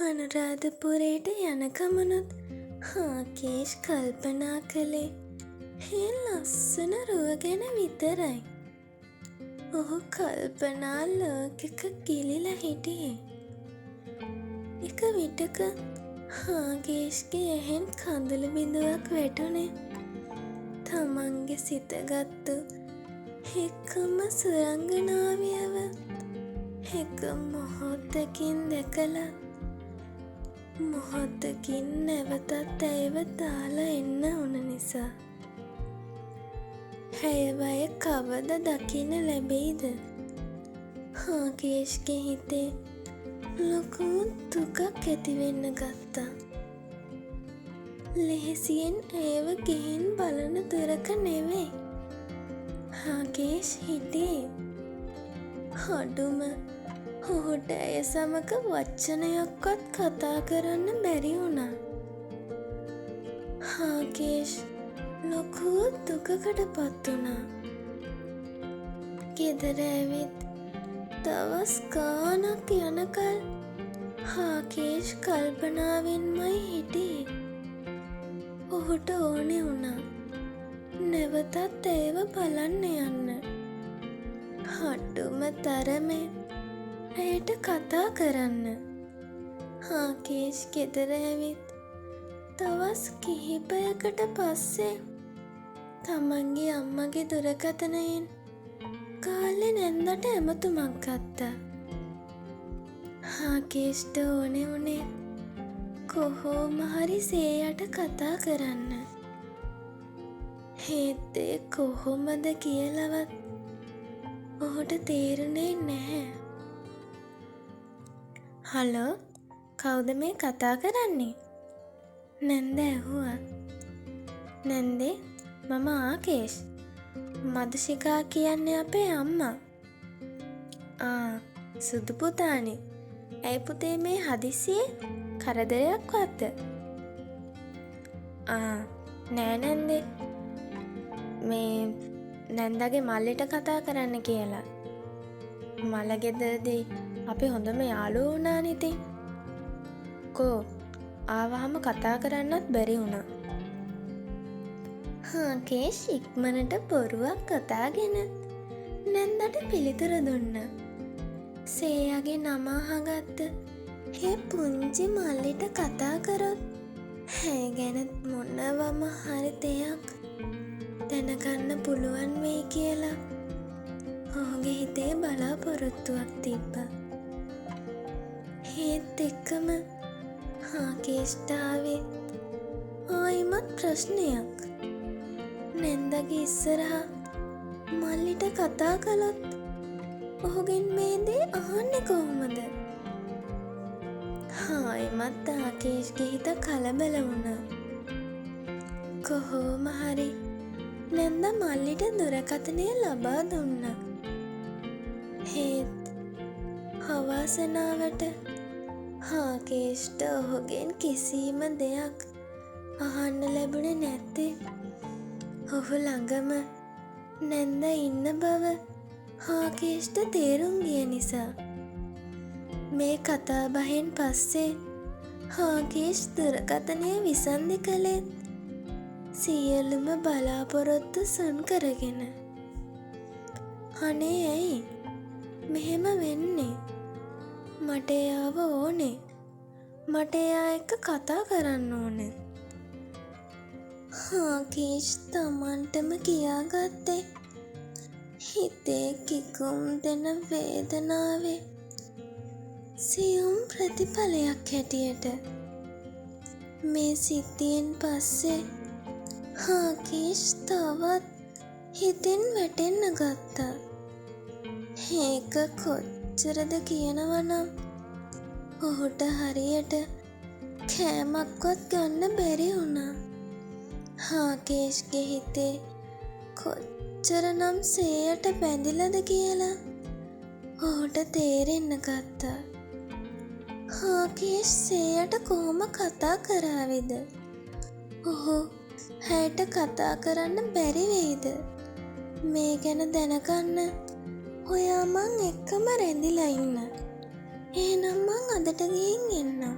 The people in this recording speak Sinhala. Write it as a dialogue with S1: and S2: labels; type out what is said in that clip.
S1: අනුරාධපුරයට යන ගමනුත් හාකේෂ් කල්පනා කළේ ඒ ලස්සන රුව ගැන විතරයි. ඔහු කල්පනා ලෝකෙක ගිලිලා හිටියේ. එක විටක හාකේෂ්ගේ ඇහෙන් කඳුළු බිඳුවක් වැටුනේ. තමන්ගේ සිතගත්තු එකම සුරංගනාවියව එක මොහොතකින් දැකලා මොහොතකින් නැවතත් ඇයව දාලා එන්න උන නිසා. හැයවය කවද දකින්න ලැබෙයිද? හාකේෂ්ගේ හිතේ ලොකු දුකක් ඇතිවෙන්න ගත්තා. ලෙහෙසියෙන් ඇයව ගිහින් බලන දුරක නෙවෙයි හාකේෂ් හිටියේ. අඩුම ඔහුට ඇය සමග වචනයක්වත් කතා කරන්න බැරි වුණා. හාකේෂ් ලොකු දුකකට පත් වුණා. ගෙදර ඇවිත් දවස් ගානක් යනකල් හාකේෂ් කල්පනාවෙන්මයි හිටියේ. ඔහුට ඕනෙ වුණා නැවතත් ඇයව බලන්න යන්න. අඩුම තරමේ ඇයට කතා කරන්න. හාකේෂ් ගෙදර ඇවිත් දවස් කිහිපයකට පස්සේ තමන්ගේ අම්මගේ දුරකථනයෙන් කාලෙ නැන්දට ඇමතුමක් ගත්තා. හාකේෂ්ට ඕනෙ වුණේ කොහොම හරි සේයට කතා කරන්න. ඒත් ඒ කොහොමද කියලවත් ඔහුට තේරුනේ නැහැ. හලෝ, කවුද මේ කතා කරන්නේ? නැන්ද ඇහුවා. නැන්දේ, මම ආකේෂ්. මදුෂිකා කියන්නේ අපේ අම්මා. සුදු පුතානේ. ඇයි පුතේ මේ හදිසියේ කරදරයක්වත්? නෑ නැන්දේ. මේ නැන්දගේ මල්ලිට කතා කරන්න කියලා. මලගෙදරදී අපි හොඳම යාළුවෝ වුණානේ ඉතින්. කෝ ආවහම කතා කරන්නත් බැරි වුණා. හාකේෂ් ඉක්මනට බොරුවක් කතාගෙන නැන්දට පිළිතුරු දුන්නා. සේයාගේ නම අහගත්ත ඒ පුංචි මල්ලිට කතා කරොත් ඇය ගැන මොනවම හරි දෙයක් දැනගන්න පුළුවන් වෙයි කියලා ඔහුගේ හිතේ බලාපොරොත්තුවක් තිබ්බා. ඒත් එක්කම හාකේෂ්ට ආවේ ආයිමත් ප්‍රශ්නයක්. නැන්දගේ ඉස්සරහා මල්ලිට කතා කළොත් ඔහුගෙන් මේ දේ අහන්නේ කොහොමද? ආයිමත් හාකේෂ්ගේ හිත කලබල වුණා. කොහොම හරි නැන්ද මල්ලිට දුරකථනය ලබා දුන්නා. ඒත් අවාසනාවට හාකේෂ්ට ඔහුගෙන් කිසිම දෙයක් අහන්න ලැබුණේ නැත්තේ ඔහු ළඟම නැන්ද ඉන්න බව හාකේෂ්ට තේරුම් ගිය නිසා. මේ කතා බහෙන් පස්සේ හාකේෂ් දුරකථනය විසන්ධි කළේත් සියලුම බලාපොරොත්තු සුන් කරගෙන. අනේ ඇයි මෙහෙම වෙන්නේ? මට එයාව ඕනේ. මට එයා එක්ක කතා කරන්න ඕනේ. හාකේෂ් තමන්ටම කියාගත්තේ හිතේ කිකුම් දෙන වේදනාවේ සියුම් ප්‍රතිඵලයක් හැටියට. මේ සිද්ධියෙන් පස්සේ හාකේෂ් තවත් හිතෙන් වැටෙන්න ගත්තා. ඒක කොච්චරද කියනවනම් ඔහුට හරියට කෑමක්වත් ගන්න බැරි වුණා. හාකේෂ්ගේ හිතේ කොච්චරනම් සේයට බැඳිලද කියලා ඔහුට තේරෙන්න ගත්තා. හාකේෂ් සේයට කොහොම කතා කරාවිද? ඔහු ඇයට කතා කරන්න බැරි වෙයිද? මේ ගැන දැනගන්න ඔයා මං එක්කම රැඳිලා ඉන්න. එහෙනම් මං අදට ගිහින් එන්නම්.